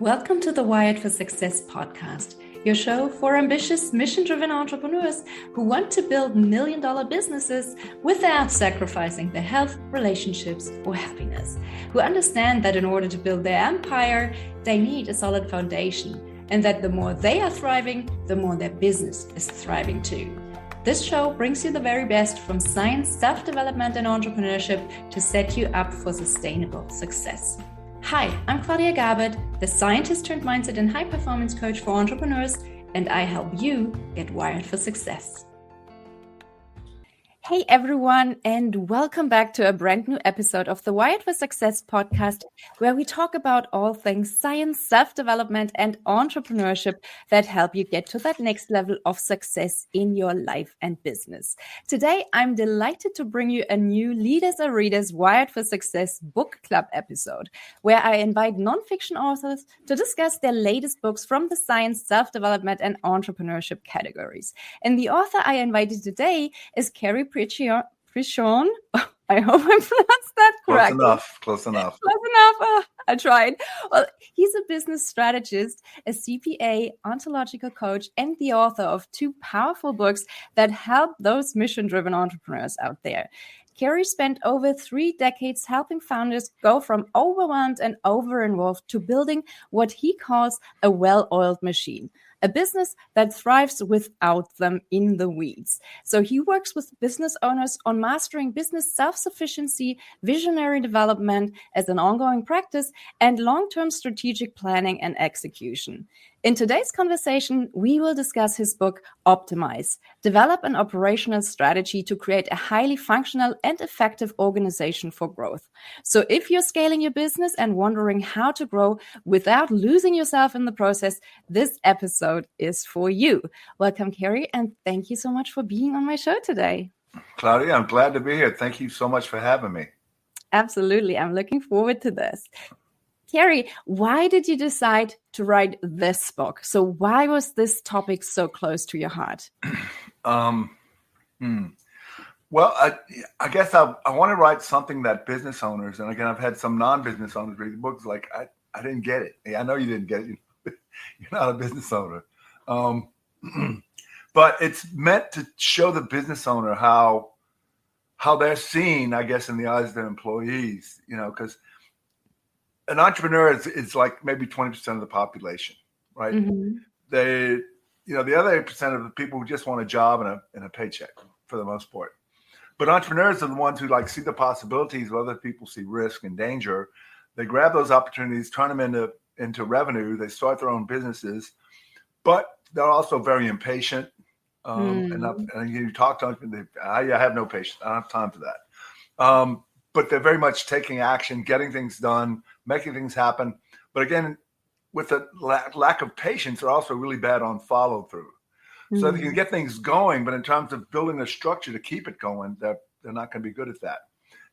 Welcome to the Wired for Success podcast, your show for ambitious, mission-driven entrepreneurs who want to build million-dollar businesses without sacrificing their health, relationships, or happiness, who understand that in order to build their empire, they need a solid foundation, and that the more they are thriving, the more their business is thriving too. This show brings you the very best from science, self-development, and entrepreneurship to set you up for sustainable success. Hi, I'm Claudia Garbutt, the scientist turned mindset and high-performance coach for entrepreneurs, and I help you get wired for success. Hey everyone, and welcome back to a brand new episode of the Wired for Success podcast, where we talk about all things science, self-development, and entrepreneurship that help you get to that next level of success in your life and business. Today, I'm delighted to bring you a new Leaders or Readers Wired for Success book club episode, where I invite nonfiction authors to discuss their latest books from the science, self-development, and entrepreneurship categories. And the author I invited today is Cary Prejean. I hope I pronounced that correctly. Close enough. I tried. Well, he's a business strategist, a CPA, ontological coach, and the author of two powerful books that help those mission-driven entrepreneurs out there. Cary spent over 3 decades helping founders go from overwhelmed and over-involved to building what he calls a well-oiled machine, a business that thrives without them in the weeds. So he works with business owners on mastering business self-sufficiency, visionary development as an ongoing practice, and long-term strategic planning and execution. In today's conversation, we will discuss his book, Optimize, Develop an Operational Strategy to Create a Highly Functional and Effective Organization for Growth. So if you're scaling your business and wondering how to grow without losing yourself in the process, this episode is for you. Welcome, Cary, and thank you so much for being on my show today. Claudia, I'm glad to be here. Thank you so much for having me. Absolutely. I'm looking forward to this. Cary, why did you decide to write this book? So why was this topic so close to your heart? Well, I guess I want to write something that business owners, and again, I've had some non-business owners read the books like, I didn't get it. I know you didn't get it. You're not a business owner. But it's meant to show the business owner how they're seen, I guess, in the eyes of their employees, because an entrepreneur is like maybe 20% of the population, right? Mm-hmm. The other 8% of the people who just want a job and a paycheck for the most part. But entrepreneurs are the ones who see the possibilities where other people see risk and danger. They grab those opportunities, turn them into revenue. They start their own businesses, but they're also very impatient. And you talk to them, I have no patience. I don't have time for that. But they're very much taking action, getting things done, making things happen. But again, with the lack of patience, they're also really bad on follow through. Mm-hmm. So they can get things going, but in terms of building a structure to keep it going, they're not going to be good at that.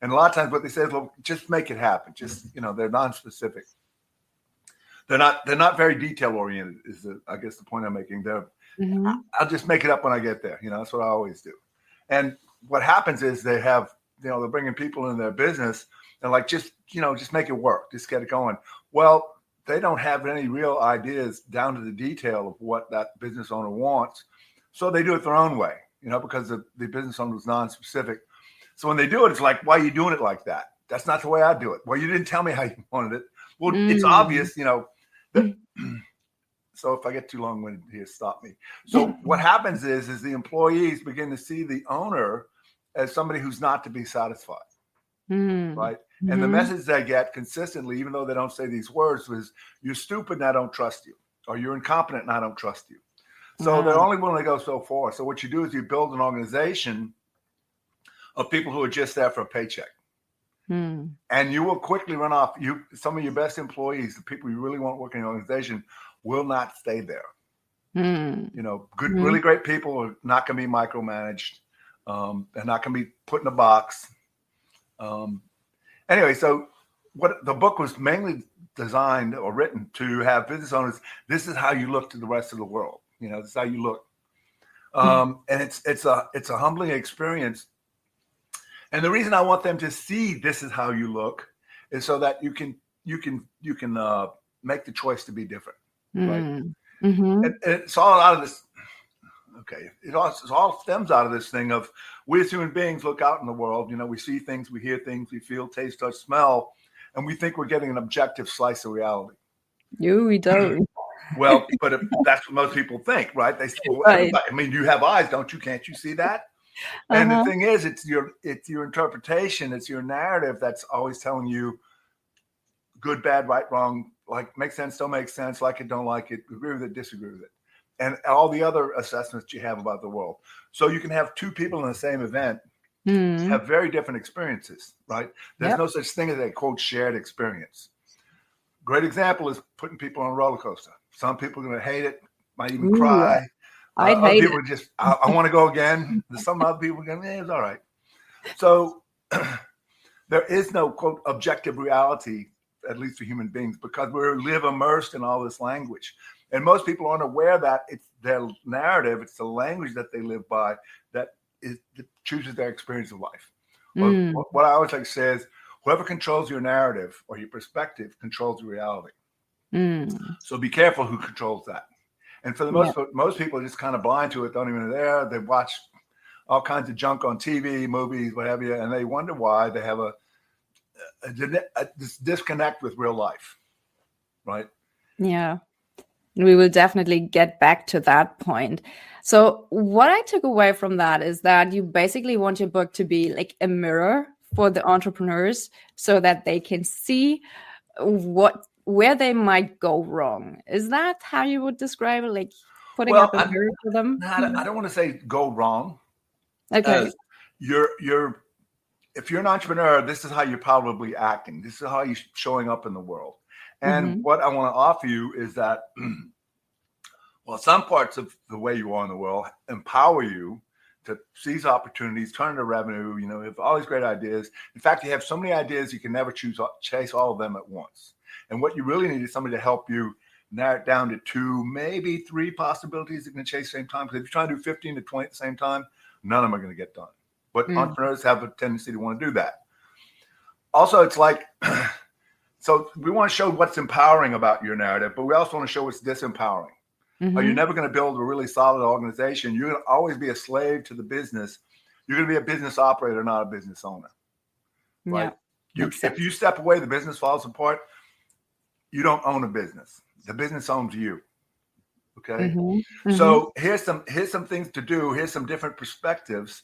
And a lot of times what they say is, well, just make it happen. Just, they're non-specific. They're not very detail oriented is I guess the point I'm making. I'll just make it up when I get there. That's what I always do. And what happens is they have, they're bringing people in their business and just make it work. Just get it going. Well, they don't have any real ideas down to the detail of what that business owner wants. So they do it their own way, because the business owner is non-specific. So when they do it, it's like, why are you doing it like that? That's not the way I do it. Well, you didn't tell me how you wanted it. Well, It's obvious, So if I get too long-winded here, stop me. So what happens is the employees begin to see the owner as somebody who's not to be satisfied, right? Mm-hmm. And the message they get consistently, even though they don't say these words, is you're stupid and I don't trust you, or you're incompetent and I don't trust you. So they're only willing to go so far. So what you do is you build an organization of people who are just there for a paycheck. And you will quickly run off. Some of your best employees, the people you really want working in your organization, will not stay there. Really great people are not going to be micromanaged. They're not going to be put in a box. Anyway, so what the book was mainly designed or written to have business owners. This is how you look to the rest of the world. This is how you look. And it's a humbling experience. And the reason I want them to see this is how you look is so that you can make the choice to be different, Mm. right? Mm-hmm. And it's all out of this. Okay, it all stems out of this thing of we as human beings look out in the world. We see things, we hear things, we feel, taste, touch, smell, and we think we're getting an objective slice of reality. No, we don't. Well, but that's what most people think, right? They say, well, Right. everybody, I mean, you have eyes, don't you? Can't you see that? And the thing is, it's your interpretation, it's your narrative that's always telling you good, bad, right, wrong, like makes sense, don't make sense, like it, don't like it, agree with it, disagree with it, and all the other assessments you have about the world. So you can have two people in the same event have very different experiences, right? There's no such thing as a quote shared experience. Great example is putting people on a roller coaster. Some people are going to hate it, might even cry. I'd other hate people it. just, I want to go again. Some other people are going, it's all right. So there is no quote objective reality, at least for human beings, because we live immersed in all this language. And most people aren't aware that it's their narrative, it's the language that they live by that chooses their experience of life. What I always like to say is, whoever controls your narrative or your perspective controls your reality. So be careful who controls that. And for the most part, most people are just kind of blind to it, don't even know there. They watch all kinds of junk on TV, movies, what have you, and they wonder why they have this disconnect with real life, right? Yeah. We will definitely get back to that point. So what I took away from that is that you basically want your book to be like a mirror for the entrepreneurs so that they can see where they might go wrong. Is that how you would describe it? Like putting up a mirror for them? I don't want to say go wrong. Okay. If you're an entrepreneur, this is how you're probably acting. This is how you're showing up in the world. And what I want to offer you is that, well, some parts of the way you are in the world empower you to seize opportunities, turn into revenue. You have all these great ideas. In fact, you have so many ideas you can never chase all of them at once. And what you really need is somebody to help you narrow it down to 2, maybe 3 possibilities you can chase at the same time. Because if you're trying to do 15 to 20 at the same time, none of them are going to get done. But entrepreneurs have a tendency to want to do that. Also, it's like, so we want to show what's empowering about your narrative, but we also want to show what's disempowering. You're never going to build a really solid organization. You're going to always be a slave to the business. You're going to be a business operator, not a business owner. Right? Yeah, if you step away, the business falls apart. You don't own a business. The business owns you. Okay. So here's some things to do. Here's some different perspectives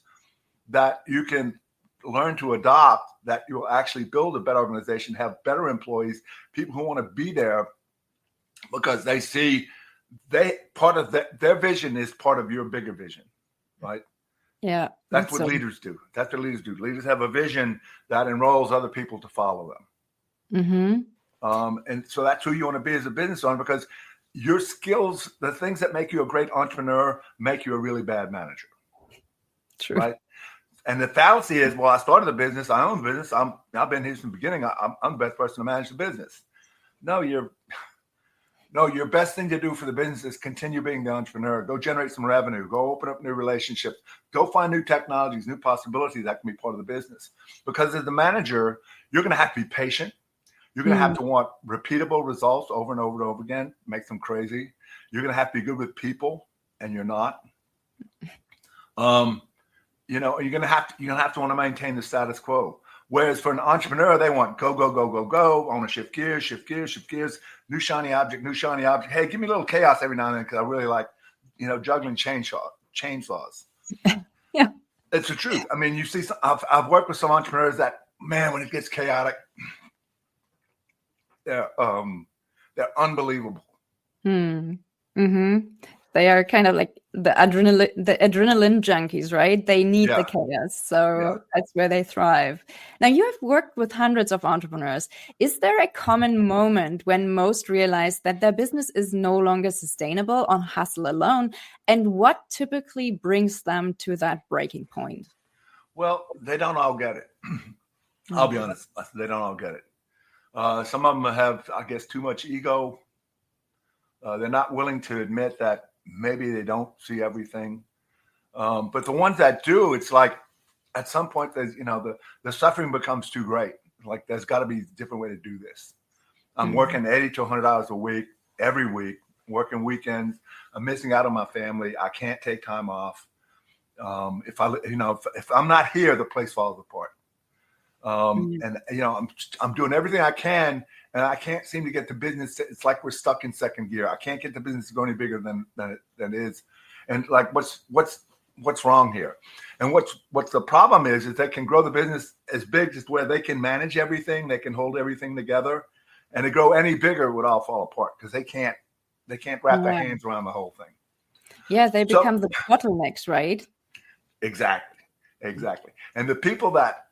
that you can learn to adopt, that you'll actually build a better organization, have better employees, people who want to be there because they see part of their vision is part of your bigger vision, right? Yeah. That's what leaders do. That's what leaders do. Leaders have a vision that enrolls other people to follow them. And so that's who you want to be as a business owner, because your skills, the things that make you a great entrepreneur, make you a really bad manager. True. Right? And the fallacy is, well, I started a business, I own the business, I've been here from the beginning, I'm the best person to manage the business. No, your best thing to do for the business is continue being the entrepreneur. Go generate some revenue. Go open up new relationships. Go find new technologies, new possibilities that can be part of the business. Because as the manager, you're going to have to be patient. You're going to have to want repeatable results over and over and over again. Makes them crazy. You're going to have to be good with people, and you're not. You're going to have to want to maintain the status quo. Whereas for an entrepreneur, they want go, go, go, go, go. I want to shift gears, new shiny object. Hey, give me a little chaos every now and then because I really like, juggling chainsaws. Yeah. It's the truth. I mean, you see, I've worked with some entrepreneurs that, man, when it gets chaotic, they're unbelievable. They are kind of like the adrenaline junkies, right? They need the chaos. So that's where they thrive. Now, you have worked with hundreds of entrepreneurs. Is there a common moment when most realize that their business is no longer sustainable on hustle alone? And what typically brings them to that breaking point? Well, they don't all get it. I'll be honest. They don't all get it. Some of them have, I guess, too much ego. They're not willing to admit that maybe they don't see everything. But the ones that do, it's like at some point, there's, the suffering becomes too great. Like there's got to be a different way to do this. I'm working 80 to 100 hours a week, every week, working weekends. I'm missing out on my family. I can't take time off. If I'm not here, the place falls apart. And I'm doing everything I can, and I can't seem to get the business. It's like we're stuck in second gear. I can't get the business to go any bigger than it is. And like, what's wrong here? And what's the problem is they can grow the business as big as where they can manage everything, they can hold everything together, and to grow any bigger would all fall apart because they can't wrap their hands around the whole thing. Yeah, they become the bottlenecks, right? Exactly. And the people that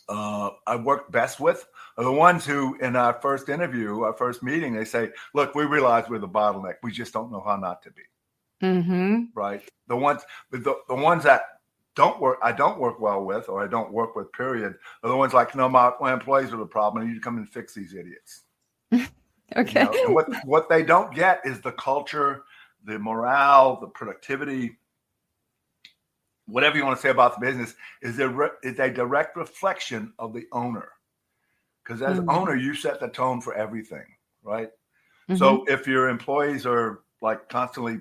I work best with are the ones who, in our first interview, our first meeting, they say, "Look, we realize we're the bottleneck. We just don't know how not to be." Mm-hmm. Right. The ones that I don't work well with, or I don't work with, period, are the ones like, no, my employees are the problem. I need to come and fix these idiots. Okay. And what they don't get is the culture, the morale, the productivity, whatever you want to say about the business is a direct reflection of the owner. Because as owner, you set the tone for everything, right? Mm-hmm. So if your employees are like constantly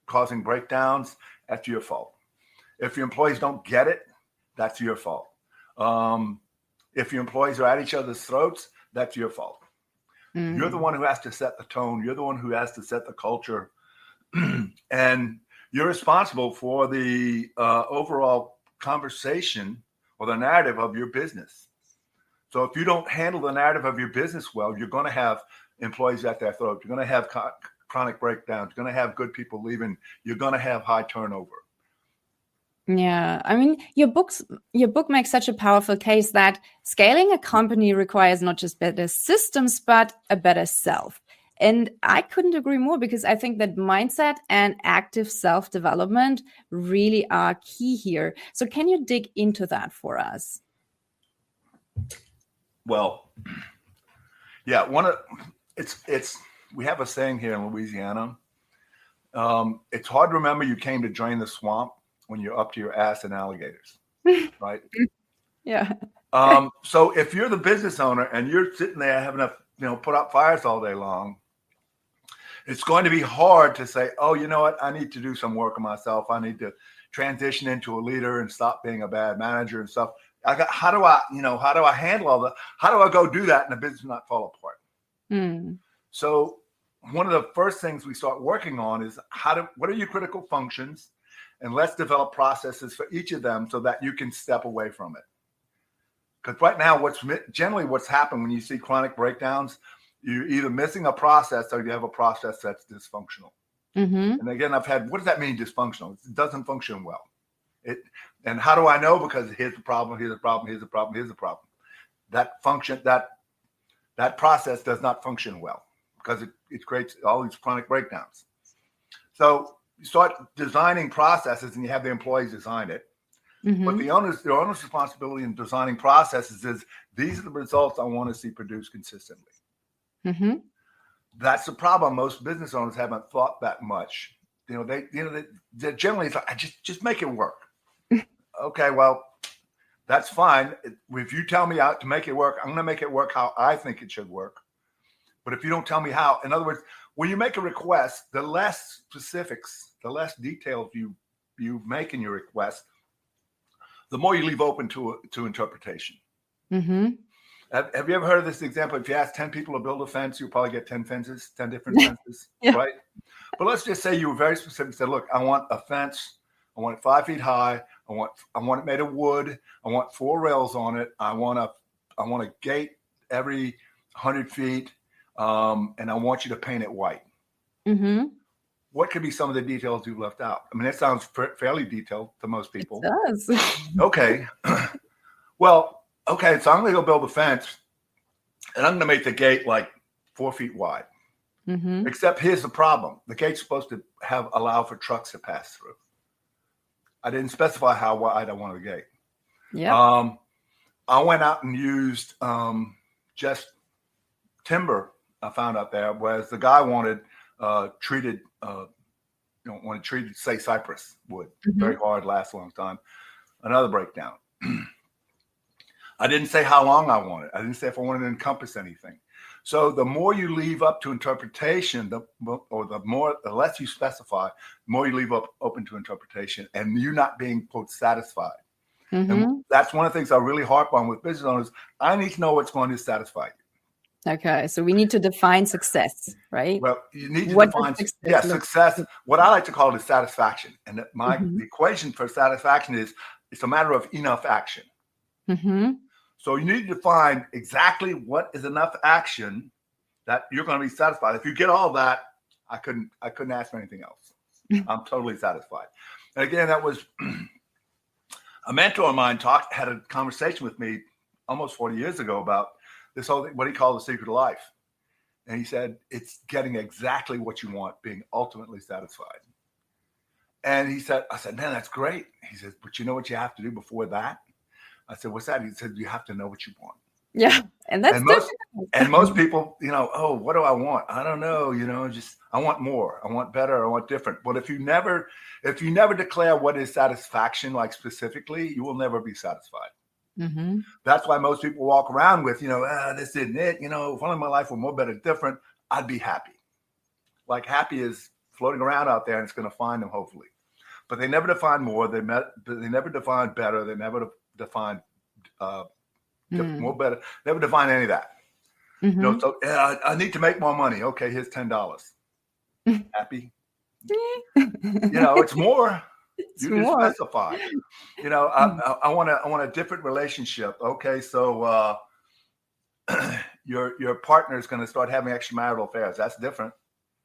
causing breakdowns, that's your fault. If your employees don't get it, that's your fault. If your employees are at each other's throats, that's your fault. Mm-hmm. You're the one who has to set the tone. You're the one who has to set the culture. And you're responsible for the overall conversation or the narrative of your business. So if you don't handle the narrative of your business well, you're going to have employees at their throat. You're going to have chronic breakdowns. You're going to have good people leaving. You're going to have high turnover. Yeah, I mean, your book makes such a powerful case that scaling a company requires not just better systems, but a better self. And I couldn't agree more, because I think that mindset and active self-development really are key here. So can you dig into that for us? Well, yeah, we have a saying here in Louisiana. It's hard to remember you came to drain the swamp when you're up to your ass in alligators, right? Yeah. So if you're the business owner and you're sitting there having to, put out fires all day long, it's going to be hard to say, oh, you know what? I need to do some work on myself. I need to transition into a leader and stop being a bad manager and stuff. How do I handle all that? How do I go do that and the business not fall apart? So one of the first things we start working on is what are your critical functions? And let's develop processes for each of them so that you can step away from it. Because right now, what's happened when you see chronic breakdowns, you're either missing a process or you have a process that's dysfunctional. Mm-hmm. And again, what does that mean, dysfunctional? It doesn't function well. And how do I know? Because here's the problem, here's the problem, here's the problem, here's the problem. That process does not function well because it creates all these chronic breakdowns. So you start designing processes and you have the employees design it. Mm-hmm. But the owner's responsibility in designing processes is these are the results I want to see produced consistently. Mm-hmm. That's the problem. Most business owners haven't thought that much. They generally it's like, just make it work. Okay, well, that's fine. If you tell me how to make it work, I'm going to make it work how I think it should work. But if you don't tell me how, in other words, when you make a request, the less specifics, the less details you make in your request, the more you leave open to interpretation. Mm-hmm. Have you ever heard of this example? If you ask 10 people to build a fence, you'll probably get 10 fences, 10 different fences, yeah. Right? But let's just say you were very specific and said, look, I want a fence. I want it 5 feet high. I want it made of wood. I want 4 rails on it. I want a gate every 100 feet. And I want you to paint it white. Mm-hmm. What could be some of the details you've left out? I mean, that sounds fairly detailed to most people. It does. Okay. Well, okay. So I'm going to go build a fence and I'm going to make the gate like 4 feet wide. Mm-hmm. Except here's the problem. The gate's supposed to allow for trucks to pass through. I didn't specify how wide I wanted the gate. Yeah. I went out and used just timber I found out there, whereas the guy wanted treated, say, cypress wood. Mm-hmm. Very hard, lasts a long time. Another breakdown. I didn't say how long I wanted. I didn't say if I wanted to encompass anything. So the more you leave up to interpretation, the less you specify, the more you leave up open to interpretation, and you're not being, quote, satisfied. Mm-hmm. And that's one of the things I really harp on with business owners. I need to know what's going to satisfy you. Okay, so we need to define success, right? Well, you need to define success. What I like to call it is satisfaction. And the equation for satisfaction is it's a matter of enough action. Mm-hmm. So you need to define exactly what is enough action that you're going to be satisfied. If you get all that, I couldn't ask for anything else. I'm totally satisfied. And again, that was a mentor of mine had a conversation with me almost 40 years ago about this whole thing, what he called the secret of life. And he said, it's getting exactly what you want, being ultimately satisfied. And I said, man, that's great. He says, but you know what you have to do before that? I said, what's that? He said, you have to know what you want. Yeah. And that's most people, oh, what do I want? I don't know, just I want more. I want better. I want different. But if you never declare what is satisfaction, like specifically, you will never be satisfied. Mm-hmm. That's why most people walk around with, this isn't it. If only my life were more, better, different, I'd be happy. Like happy is floating around out there and it's going to find them, hopefully. But they never define more. They never define better. They never define more better. Never define any of that. Mm-hmm. So I need to make more money. Okay, here's $10. Happy? It's more. You can specify. I want a different relationship. Okay, so your partner is going to start having extramarital affairs. That's different.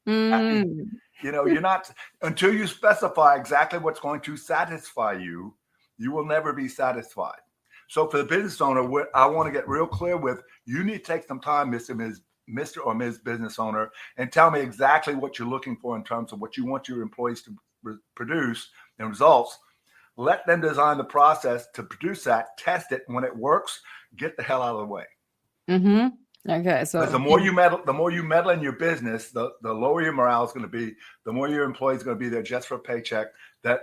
Mm. You're not, until you specify exactly what's going to satisfy you, you will never be satisfied. So for the business owner, what I want to get real clear with, you need to take some time, Mr. or Ms. Business Owner, and tell me exactly what you're looking for in terms of what you want your employees to produce and results. Let them design the process to produce that, test it. When it works, get the hell out of the way. Mm-hmm. Okay, so the more you meddle in your business, the lower your morale is going to be. The more your employees are going to be there just for a paycheck.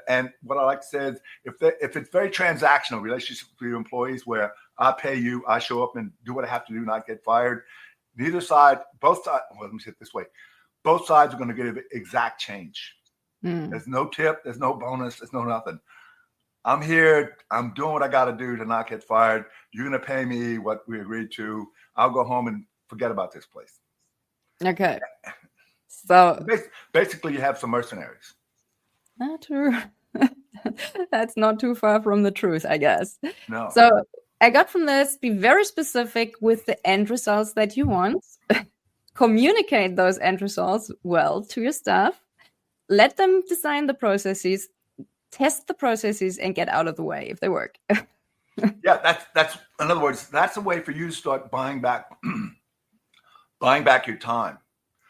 And what I like to say is, if it's very transactional relationship with your employees, where I pay you, I show up and do what I have to do, not get fired. Both sides. Well, let me say it this way: both sides are going to get an exact change. There's no tip, there's no bonus, there's no nothing. I'm here. I'm doing what I got to do to not get fired. You're going to pay me what we agreed to. I'll go home and forget about this place. Okay. So basically, you have some mercenaries. Not true. That's not too far from the truth, I guess. No. So I got from this, be very specific with the end results that you want. Communicate those end results well to your staff. Let them design the processes, test the processes, and get out of the way if they work. Yeah, that's in other words, that's a way for you to start buying back your time.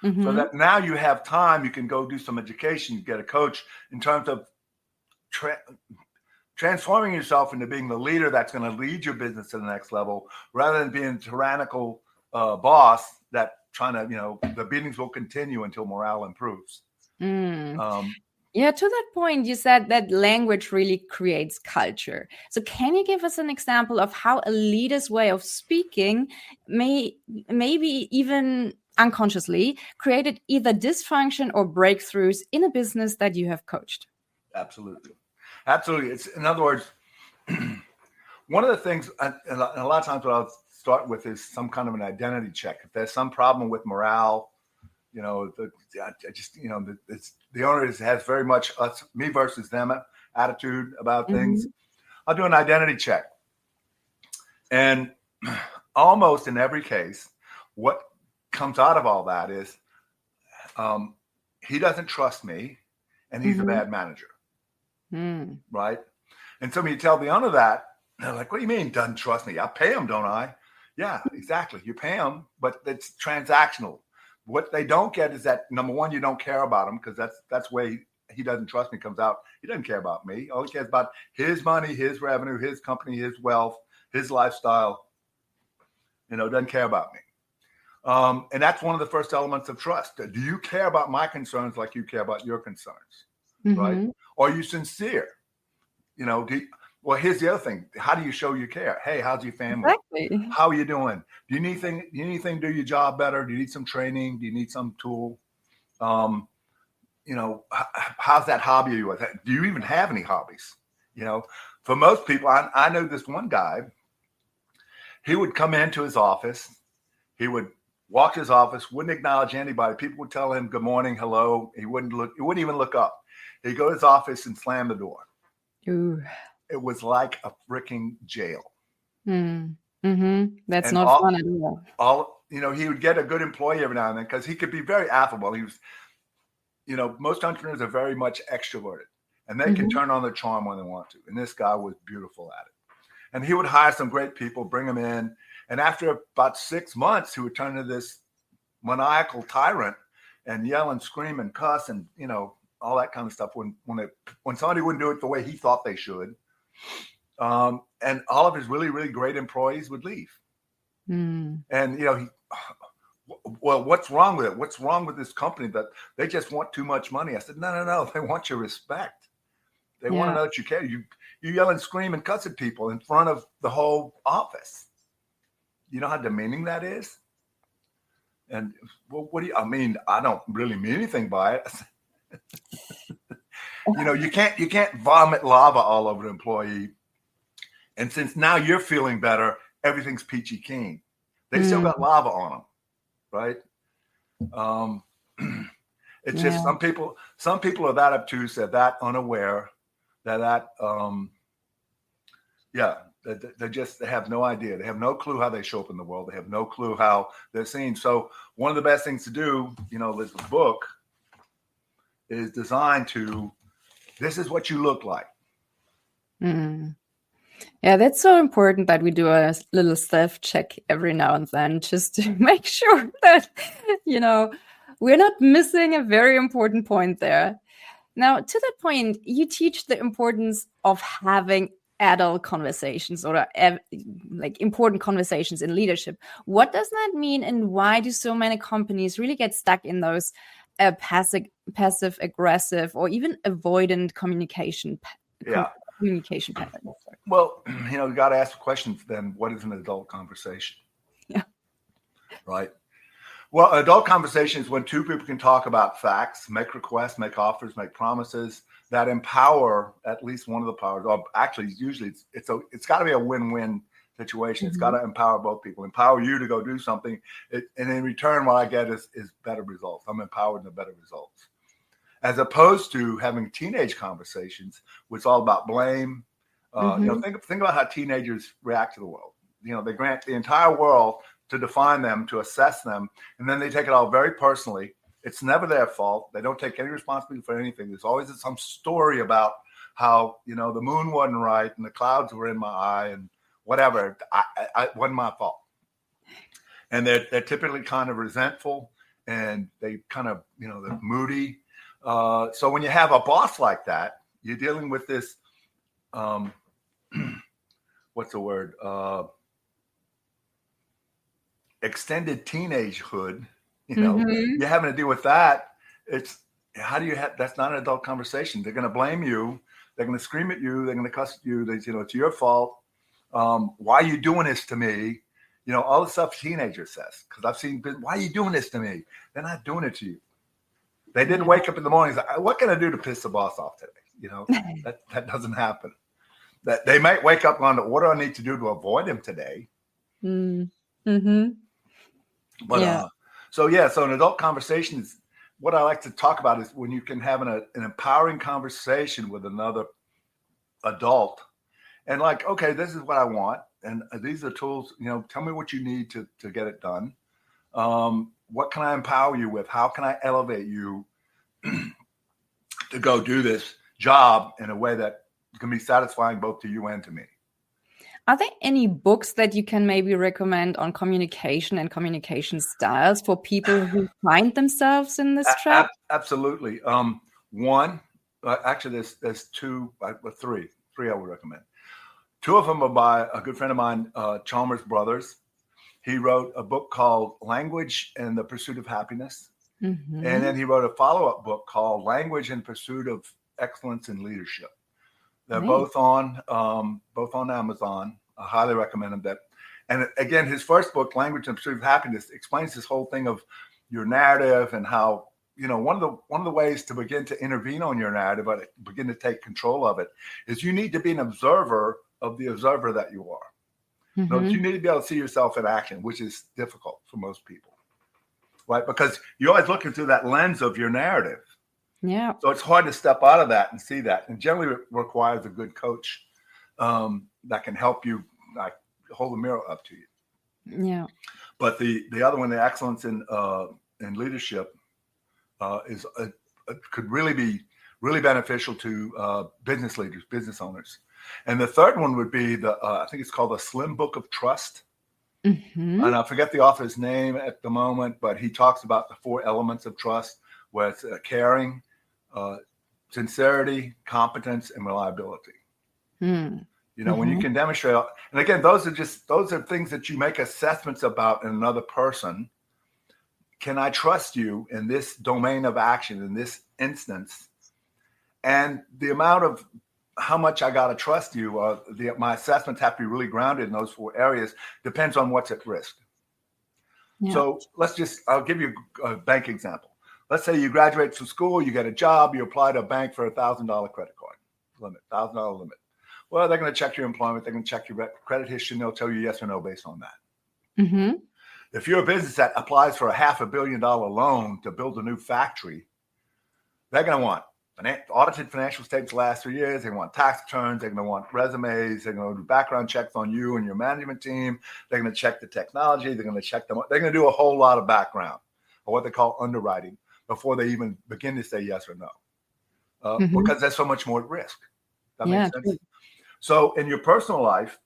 Mm-hmm. So that now you have time, you can go do some education, get a coach in terms of transforming yourself into being the leader that's going to lead your business to the next level, rather than being a tyrannical boss that trying to, the meetings will continue until morale improves. Yeah, to that point, you said that language really creates culture. So can you give us an example of how a leader's way of speaking maybe even unconsciously created either dysfunction or breakthroughs in a business that you have coached? Absolutely. It's, in other words, one of the things, and a lot of times what I'll start with is some kind of an identity check. If there's some problem with morale, the owner has very much me versus them attitude about things. I'll do an identity check. And almost in every case, what comes out of all that is he doesn't trust me and he's a bad manager. Right? And so when you tell the owner that, they're like, what do you mean doesn't trust me? I pay him, don't I? Yeah, exactly. You pay him, but it's transactional. What they don't get is that, number one, you don't care about him, because that's where he doesn't trust me comes out. He doesn't care about me. All he cares about his money, his revenue, his company, his wealth, his lifestyle. Doesn't care about me. And that's one of the first elements of trust. Do you care about my concerns like you care about your concerns? Right? Are you sincere? Well, here's the other thing. How do you show you care? Hey, how's your family? Exactly. How are you doing? Do you need anything to do your job better? Do you need some training? Do you need some tool? How's that hobby you with? Do you even have any hobbies? For most people, I know this one guy, he would come into his office. He would walk to his office, wouldn't acknowledge anybody. People would tell him good morning, hello. He wouldn't even look up. He'd go to his office and slam the door. Ooh. It was like a freaking jail. That's and not fun at all. He would get a good employee every now and then because he could be very affable. He was, most entrepreneurs are very much extroverted and they can turn on their charm when they want to. And this guy was beautiful at it. And he would hire some great people, bring them in. And after about 6 months, he would turn into this maniacal tyrant and yell and scream and cuss and, all that kind of stuff when somebody wouldn't do it the way he thought they should. And all of his really, really great employees would leave. And, well, what's wrong with it? What's wrong with this company that they just want too much money? I said, no. They want your respect. They want to know that you care. You yell and scream and cuss at people in front of the whole office. You know how demeaning that is? And well, I don't really mean anything by it. You can't vomit lava all over the employee. And since now you're feeling better, everything's peachy keen. They still got lava on them, right? It's just some people are that obtuse, they're that unaware, they have no idea. They have no clue how they show up in the world. They have no clue how they're seen. So one of the best things to do, this book is designed to, this is what you look like. Yeah, that's so important that we do a little self-check every now and then just to make sure that, we're not missing a very important point there. Now, to that point, you teach the importance of having adult conversations or like important conversations in leadership. What does that mean, and why do so many companies really get stuck in those passive aggressive or even avoidant communication patterns? Well, you got to ask the questions then, what is an adult conversation? Yeah. Right. Well, an adult conversation is when two people can talk about facts, make requests, make offers, make promises that empower at least one of the powers. Or actually, usually it's got to be a win-win situation. It's got to empower both people, empower you to go do something. And in return, what I get is better results. I'm empowered in the better results. As opposed to having teenage conversations, which is all about blame. Think about how teenagers react to the world. They grant the entire world to define them, to assess them, and then they take it all very personally. It's never their fault. They don't take any responsibility for anything. There's always some story about how, the moon wasn't right and the clouds were in my eye and whatever. It wasn't my fault. And they're typically kind of resentful and they kind of, they're moody. So when you have a boss like that, you're dealing with this, what's the word? Extended teenagehood, you're having to deal with that. It's that's not an adult conversation. They're going to blame you. They're going to scream at you. They're going to cuss at you. It's your fault. Why are you doing this to me? All the stuff teenagers says, because I've seen, why are you doing this to me? They're not doing it to you. They didn't wake up in the morning and say, what can I do to piss the boss off today? That doesn't happen. That they might wake up on what do I need to do to avoid him today? But so an adult conversation is what I like to talk about is when you can have an empowering conversation with another adult and like, okay, this is what I want. And these are tools, tell me what you need to get it done. What can I empower you with? How can I elevate you to go do this job in a way that can be satisfying both to you and to me? Are there any books that you can maybe recommend on communication and communication styles for people who find themselves in this trap? Absolutely. One, actually, there's three I would recommend. Two of them are by a good friend of mine, Chalmers Brothers. He wrote a book called Language and the Pursuit of Happiness. And then he wrote a follow-up book called Language in Pursuit of Excellence in Leadership. They're both on Amazon. I highly recommend them. And again, his first book, Language and Pursuit of Happiness, explains this whole thing of your narrative and how, one of the ways to begin to intervene on your narrative, but begin to take control of it, is you need to be an observer of the observer that you are. Mm-hmm. You need to be able to see yourself in action, which is difficult for most people, right? Because you're always looking through that lens of your narrative. Yeah. So it's hard to step out of that and see that. And generally it requires a good coach that can help you like hold the mirror up to you. Yeah. But the other one, the excellence in leadership, could really be really beneficial to business leaders, business owners. And the third one would be I think it's called the Slim Book of Trust. Mm-hmm. And I forget the author's name at the moment, but he talks about the 4 elements of trust, where it's caring, sincerity, competence, and reliability. Mm. When you can demonstrate, and again, those are things that you make assessments about in another person. Can I trust you in this domain of action, in this instance? And the amount of how much I got to trust you, my assessments have to be really grounded in those 4 areas, depends on what's at risk. Yeah. So I'll give you a bank example. Let's say you graduate from school, you get a job, you apply to a bank for $1,000 credit card limit, $1,000 limit. Well, they're going to check your employment. They're going to check your credit history, and they'll tell you yes or no based on that. Mm-hmm. If you're a business that applies for a $500 million loan to build a new factory, they're going to want audited financial statements the last 3 years. They want tax returns. They're going to want resumes. They're going to do background checks on you and your management team. They're going to check the technology. They're going to check them. They're going to do a whole lot of background, or what they call underwriting, before they even begin to say yes or no, because there's so much more at risk. That makes sense. True. So in your personal life,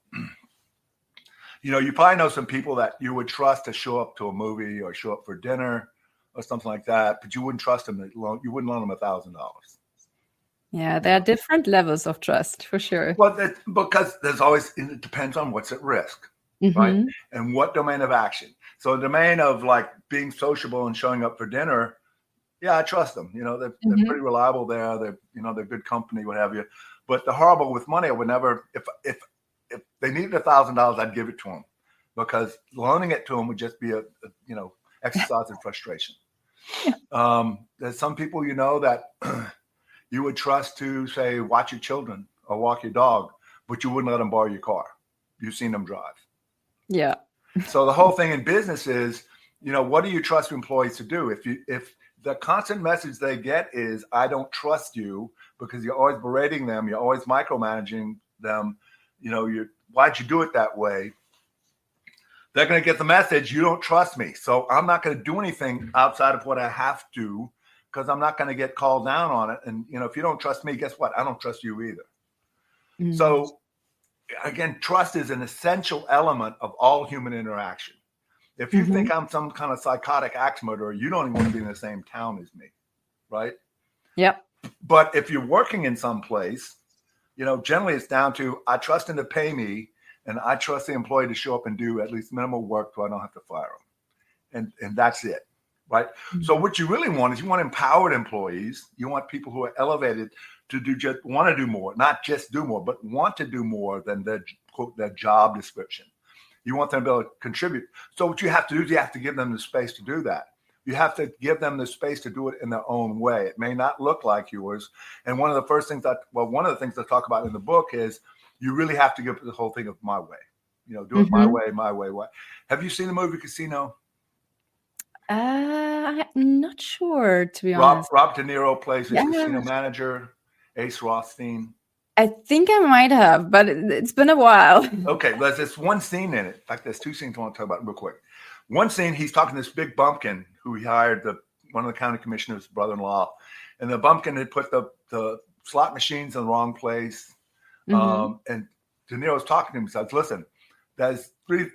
you probably know some people that you would trust to show up to a movie or show up for dinner or something like that, but you wouldn't trust them. You wouldn't loan them $1,000. Yeah, there are different levels of trust for sure. Well, because it depends on what's at risk, right? And what domain of action. So a domain of like being sociable and showing up for dinner, yeah, I trust them. They're pretty reliable there. They're good company, what have you. But the horrible with money, I would never, if they needed $1,000, I'd give it to them, because loaning it to them would just be a exercise in frustration. There's some people that you would trust to say watch your children or walk your dog, but you wouldn't let them borrow your car. You've seen them drive. Yeah. So the whole thing in business is, what do you trust employees to do? If the constant message they get is, I don't trust you, because you're always berating them, you're always micromanaging them, why'd you do it that way? They're going to get the message, you don't trust me. So I'm not going to do anything outside of what I have to, because I'm not going to get called down on it. And, if you don't trust me, guess what? I don't trust you either. Mm-hmm. So again, trust is an essential element of all human interaction. If you think I'm some kind of psychotic axe murderer, you don't even want to be in the same town as me, right? Yep. But if you're working in some place, generally it's down to, I trust him to pay me, and I trust the employee to show up and do at least minimal work so I don't have to fire him. And that's it, right? Mm-hmm. So what you really want is you want empowered employees. You want people who are elevated to want to do more, not just do more, but want to do more than their job description. You want them to be able to contribute. So what you have to do is you have to give them the space to do that. You have to give them the space to do it in their own way. It may not look like yours. And one of the things I talk about in the book is you really have to give the whole thing of my way. Do it my way, my way. Have you seen the movie Casino? I'm not sure, to be honest. Rob De Niro plays his casino manager, Ace Rothstein. I think I might have, but it's been a while. Okay, there's this one scene in it. In fact, there's 2 scenes I want to talk about real quick. One scene, he's talking to this big bumpkin who he hired, one of the county commissioner's brother-in-law, and the bumpkin had put the slot machines in the wrong place. And De Niro's talking to him. He says, "Listen, there's three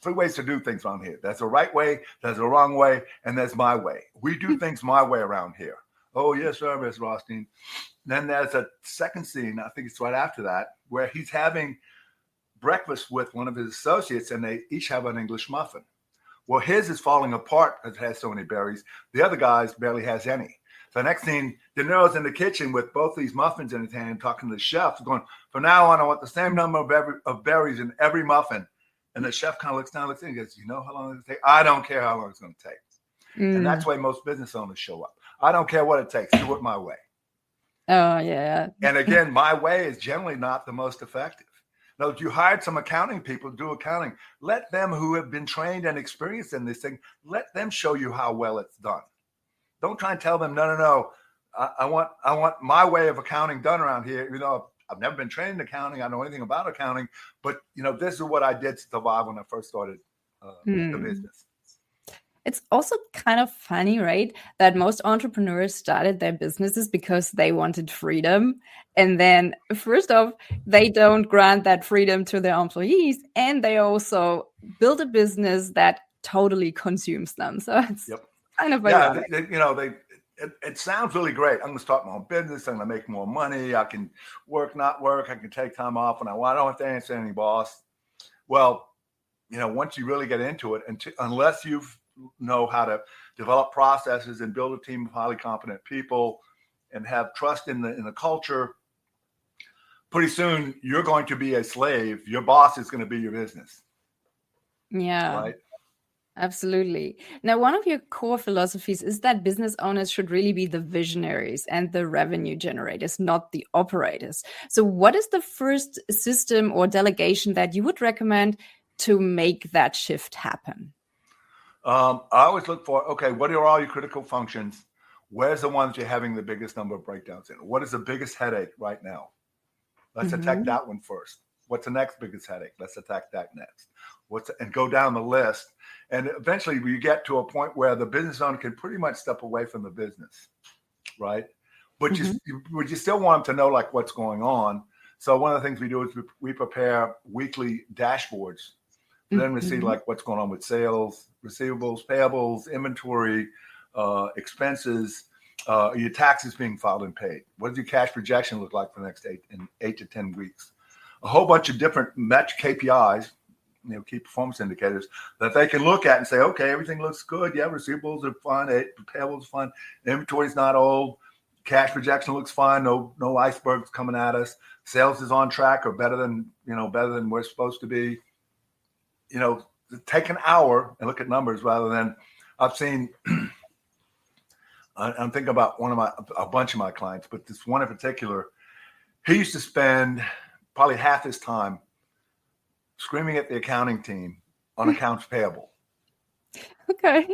ways to do things around here. There's a right way, there's a wrong way, and there's my way. We do things my way around here." "Oh yes, sir, Miss Rothstein." Then there's a second scene, I think it's right after that, where he's having breakfast with one of his associates, and they each have an English muffin. Well, his is falling apart because it has so many berries. The other guy's barely has any. So next thing, De Niro's in the kitchen with both these muffins in his hand, talking to the chef, going, from now on, I want the same number of berries in every muffin. And the chef kind of looks down, looks in, and goes, you know how long it's going to take? I don't care how long it's going to take. And that's why most business owners show up. I don't care what it takes. Do it my way. Oh, yeah. And again, my way is generally not the most effective. Now, if you hired some accounting people to do accounting, let them who have been trained and experienced in this thing, let them show you how well it's done. Don't try and tell them, no. I want my way of accounting done around here. You know, I've never been trained in accounting. I don't know anything about accounting, but you know, this is what I did to survive when I first started the business. It's also kind of funny, right? That most entrepreneurs started their businesses because they wanted freedom. And then first off, they don't grant that freedom to their employees. And they also build a business that totally consumes them. So it's kind of ironic. It sounds really great. I'm going to start my own business. I'm going to make more money. I can work, not work. I can take time off when I want. I don't have to answer any boss. Well, you know, once you really get into it, unless you know how to develop processes and build a team of highly competent people and have trust in the culture, pretty soon you're going to be a slave. Your boss is going to be your business. Yeah. Right? Absolutely. Now, one of your core philosophies is that business owners should really be the visionaries and the revenue generators, not the operators. So what is the first system or delegation that you would recommend to make that shift happen? I always look for, okay, what are all your critical functions? Where's the ones you're having the biggest number of breakdowns in? What is the biggest headache right now? Let's attack that one first. What's the next biggest headache? Let's attack that next. And go down the list. And eventually you get to a point where the business owner can pretty much step away from the business, right? But you still want them to know like what's going on. So one of the things we do is we prepare weekly dashboards. Then we see like what's going on with sales, receivables, payables, inventory, expenses, your taxes being filed and paid. What does your cash projection look like for the next 8 to 10 weeks? A whole bunch of different KPIs, you know, key performance indicators that they can look at and say, okay, everything looks good. Yeah, receivables are fine. Payables are fine. Inventory's not old. Cash projection looks fine. No icebergs coming at us. Sales is on track or better than we're supposed to be. You know, take an hour and look at numbers rather than I've seen. I'm thinking about a bunch of my clients, but this one in particular, he used to spend probably half his time screaming at the accounting team on accounts payable. Okay.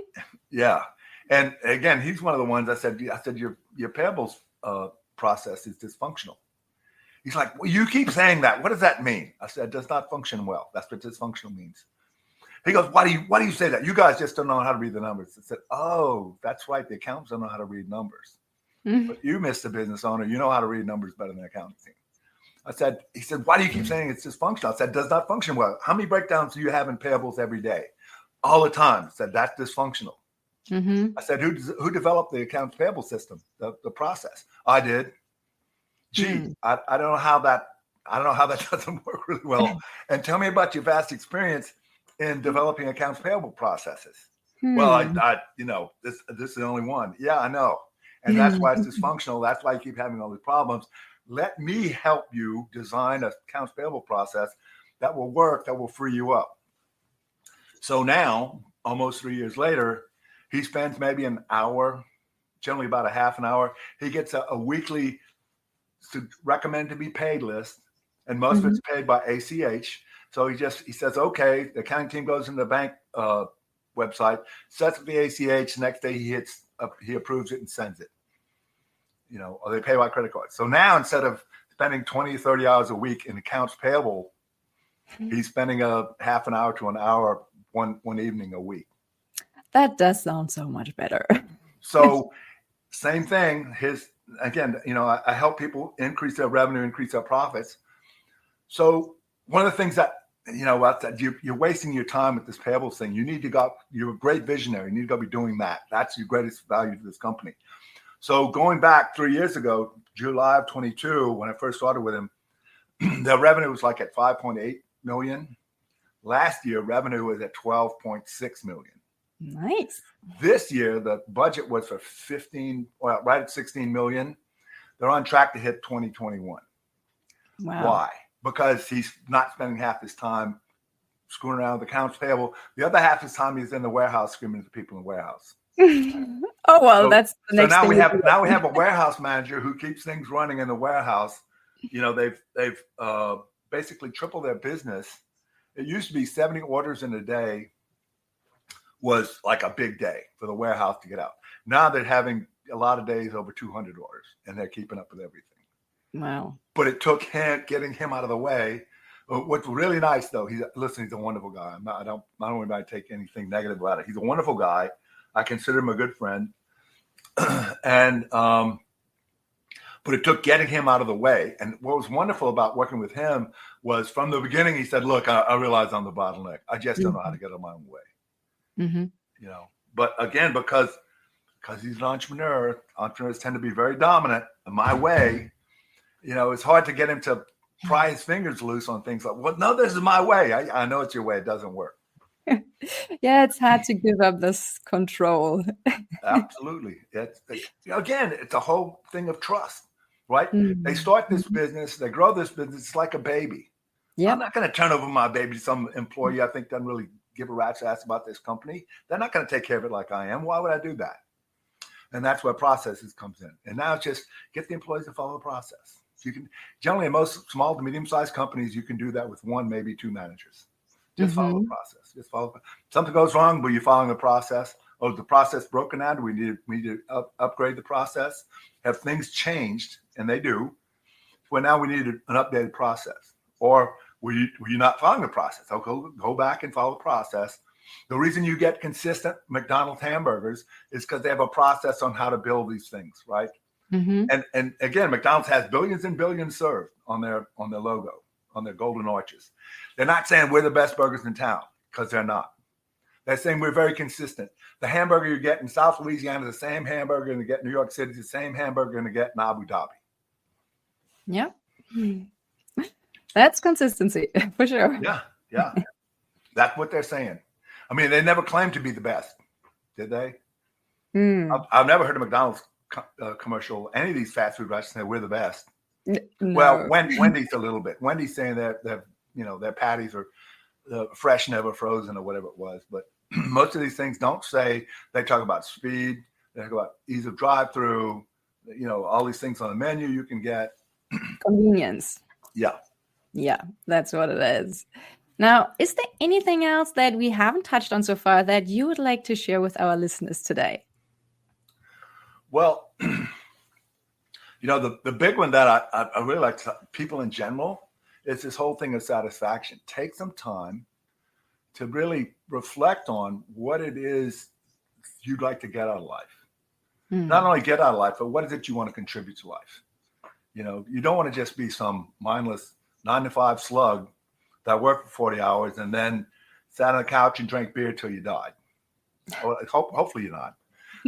Yeah. And again, he's one of the ones I said, your payables process is dysfunctional. He's like, well, you keep saying that. What does that mean? I said, it does not function well. That's what dysfunctional means. He goes, why do you say that? You guys just don't know how to read the numbers. I said, oh, that's right. The accountants don't know how to read numbers. But you, Mr. Business Owner, you know how to read numbers better than the accounting team. He said, why do you keep saying it's dysfunctional? I said, it does not function well. How many breakdowns do you have in payables every day? All the time. I said, that's dysfunctional. I said, who developed the accounts payable system, the process? I did. Gee, I don't know how that doesn't work really well. And tell me about your vast experience in developing accounts payable processes. Well, this is the only one. Yeah, I know. And that's why it's dysfunctional. That's why you keep having all these problems. Let me help you design an accounts payable process that will work, that will free you up. So now, almost 3 years later, he spends maybe an hour, generally about a half an hour. He gets a weekly recommend to be paid list, and most of it's paid by ACH. So he says, okay, the accounting team goes into the bank website, sets up the ACH. The next day he approves it and sends it. You know, or they pay by credit card. So now instead of spending 20 or 30 hours a week in accounts payable, he's spending a half an hour to an hour one evening a week. That does sound so much better. So same thing. I help people increase their revenue, increase their profits. So one of the things that, you're wasting your time with this payables thing. You're a great visionary. You need to go be doing that. That's your greatest value to this company. So going back 3 years ago, July of 22, when I first started with him, the revenue was like at 5.8 million. Last year, revenue was at 12.6 million. Nice. This year, the budget was for right at 16 million. They're on track to hit 2021. Wow. Why? Because he's not spending half his time screwing around with accounts payable. The other half of his time he's in the warehouse screaming at the people in the warehouse. Oh, well, that's the next now thing. We have a warehouse manager who keeps things running in the warehouse. They've basically tripled their business. It used to be 70 orders in a day was like a big day for the warehouse to get out. Now they're having a lot of days over 200 orders, and they're keeping up with everything. Wow. But it took getting him out of the way. What's really nice, though, he's a wonderful guy. I don't want anybody to take anything negative about it. He's a wonderful guy. I consider him a good friend. And but it took getting him out of the way. And what was wonderful about working with him was from the beginning, he said, look, I realize I'm the bottleneck. I just don't know how to get out of my own way. Mm-hmm. But again, because he's an entrepreneur, entrepreneurs tend to be very dominant. In my way, it's hard to get him to pry his fingers loose on things like, well, no, this is my way. I know it's your way. It doesn't work. Yeah, it's hard to give up this control. Absolutely. Again, it's a whole thing of trust, right? Mm-hmm. They start this business, they grow this business. It's like a baby. Yep. I'm not going to turn over my baby to some employee I think doesn't really give a rat's ass about this company. They're not going to take care of it like I am. Why would I do that? And that's where processes comes in. And now it's just get the employees to follow the process. So you can generally in most small to medium-sized companies, you can do that with one, maybe two managers. Just follow the process. Just follow. Something goes wrong, but you're following the process. Oh, is the process broken down? Do we need to upgrade the process? Have things changed? And they do. Well, now we need an updated process. Or were you not following the process? Okay, go back and follow the process. The reason you get consistent McDonald's hamburgers is because they have a process on how to build these things, right? Mm-hmm. And again, McDonald's has billions and billions served on their logo, on their golden arches. They're not saying we're the best burgers in town, because they're not. They're saying we're very consistent. The hamburger you get in South Louisiana is the same hamburger you get in New York City, the same hamburger you're going to get in Abu Dhabi. Yeah. That's consistency, for sure. Yeah. That's what they're saying. I mean, they never claimed to be the best, did they? I've never heard a McDonald's commercial, any of these fast food restaurants say we're the best. No. Well, Wendy's a little bit. Wendy's saying that their patties are fresh, never frozen, or whatever it was. But most of these things don't say. They talk about speed. They talk about ease of drive-through. All these things on the menu you can get. Convenience. Yeah, that's what it is. Now, is there anything else that we haven't touched on so far that you would like to share with our listeners today? Well, the big one that I really like to people in general is this whole thing of satisfaction. Take some time to really reflect on what it is you'd like to get out of life. Not only get out of life, but what is it you want to contribute to life? You don't want to just be some mindless 9-to-5 slug that worked for 40 hours and then sat on the couch and drank beer till you died. Well, hopefully you're not.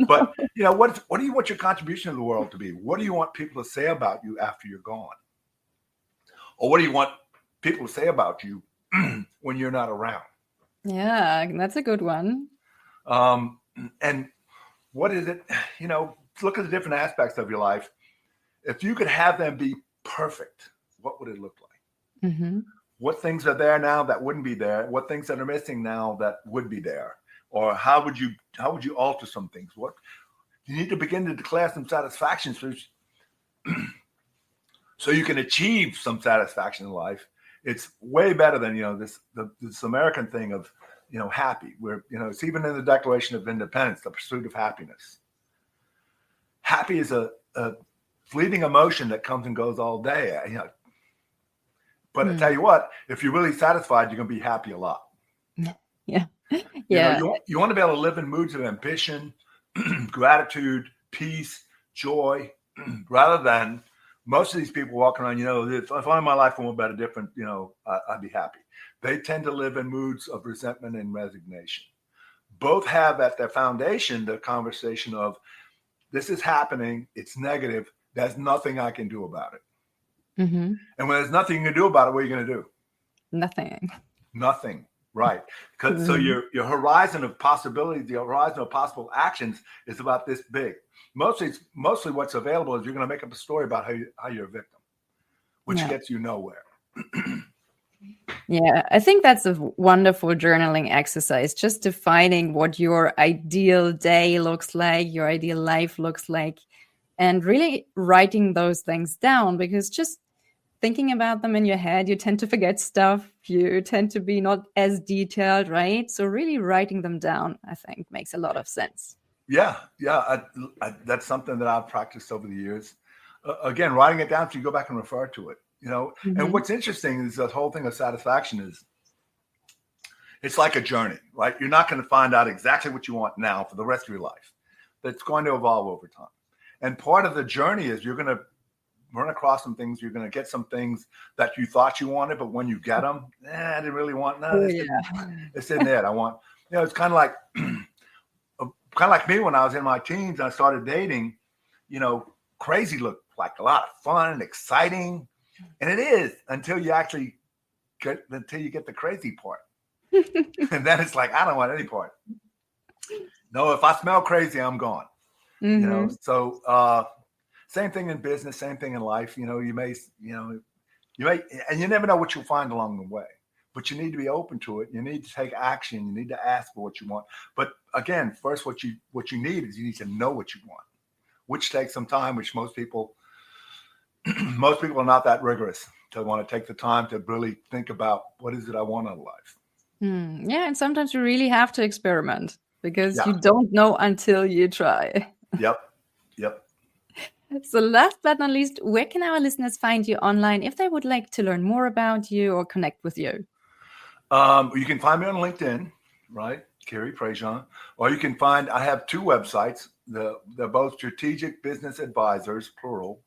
But, what do you want your contribution to the world to be? What do you want people to say about you after you're gone? Or what do you want people to say about you when you're not around? Yeah, that's a good one. And what is it? Look at the different aspects of your life. If you could have them be perfect, what would it look like? Mm-hmm. What things are there now that wouldn't be there? What things that are missing now that would be there? Or how would you alter some things? What you need to begin to declare some satisfaction so you can achieve some satisfaction in life. It's way better than this American thing of happy. Where it's even in the Declaration of Independence, the pursuit of happiness. Happy is a fleeting emotion that comes and goes all day. But I tell you what, if you're really satisfied, you're going to be happy a lot. Yeah. You want to be able to live in moods of ambition, gratitude, peace, joy, rather than most of these people walking around, if only my life went better, different, I'd be happy. They tend to live in moods of resentment and resignation. Both have at their foundation the conversation of, this is happening, it's negative, there's nothing I can do about it. Mm-hmm. And when there's nothing you can do about it, what are you going to do? Nothing. Right. So your horizon of possibilities, the horizon of possible actions is about this big. Mostly what's available is you're going to make up a story about how you're a victim, which gets you nowhere. Yeah, I think that's a wonderful journaling exercise, just defining what your ideal day looks like, your ideal life looks like, and really writing those things down, because just thinking about them in your head, you tend to forget stuff. You tend to be not as detailed, right? So really writing them down, I think, makes a lot of sense. Yeah. That's something that I've practiced over the years. Again, writing it down so you go back and refer to it, And what's interesting is the whole thing of satisfaction is it's like a journey, right? You're not going to find out exactly what you want now for the rest of your life. But it's going to evolve over time. And part of the journey is you're going to run across some things. You're going to get some things that you thought you wanted, but when you get them, I didn't really want. No, it's in there. I want. It's kind of like me when I was in my teens and I started dating. Crazy looked like a lot of fun and exciting, and it is until you get the crazy part, and then it's like I don't want any part. No, if I smell crazy, I'm gone. So. Same thing in business, same thing in life. You may, and you never know what you'll find along the way, but you need to be open to it. You need to take action. You need to ask for what you want. But again, first, what you need is you need to know what you want, which takes some time, which most people are not that rigorous to want to take the time to really think about what is it I want out of life. Yeah. And sometimes you really have to experiment because you don't know until you try. Yep. So last but not least, where can our listeners find you online if they would like to learn more about you or connect with you? You can find me on LinkedIn, right? Cary Prejean. Or you can I have two websites. They're both Strategic Business Advisors, plural.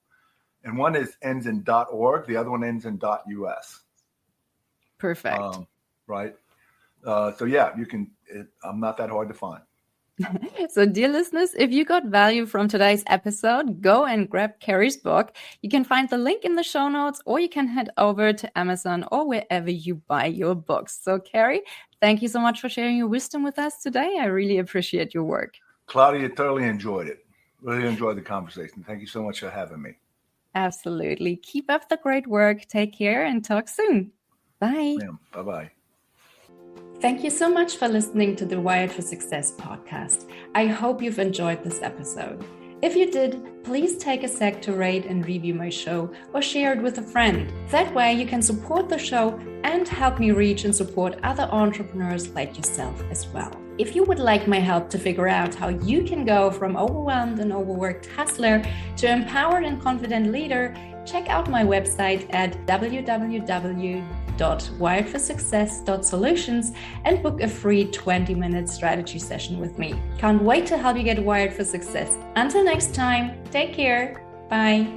And one ends in .org. The other one ends in .us. Perfect. Right. So yeah, you can, I'm not that hard to find. So dear listeners, if you got value from today's episode, go and grab Cary's book. You can find the link in the show notes, or you can head over to Amazon or wherever you buy your books. So Cary, thank you so much for sharing your wisdom with us today. I really appreciate your work. Claudia, thoroughly enjoyed it. Really enjoyed the conversation. Thank you so much for having me. Absolutely. Keep up the great work. Take care and talk soon. Bye. Bye-bye. Thank you so much for listening to the Wired for Success podcast. I hope you've enjoyed this episode. If you did, please take a sec to rate and review my show or share it with a friend. That way you can support the show and help me reach and support other entrepreneurs like yourself as well. If you would like my help to figure out how you can go from overwhelmed and overworked hustler to empowered and confident leader, check out my website at www.wiredforsuccess.solutions and book a free 20-minute strategy session with me. Can't wait to help you get wired for success. Until next time, take care. Bye.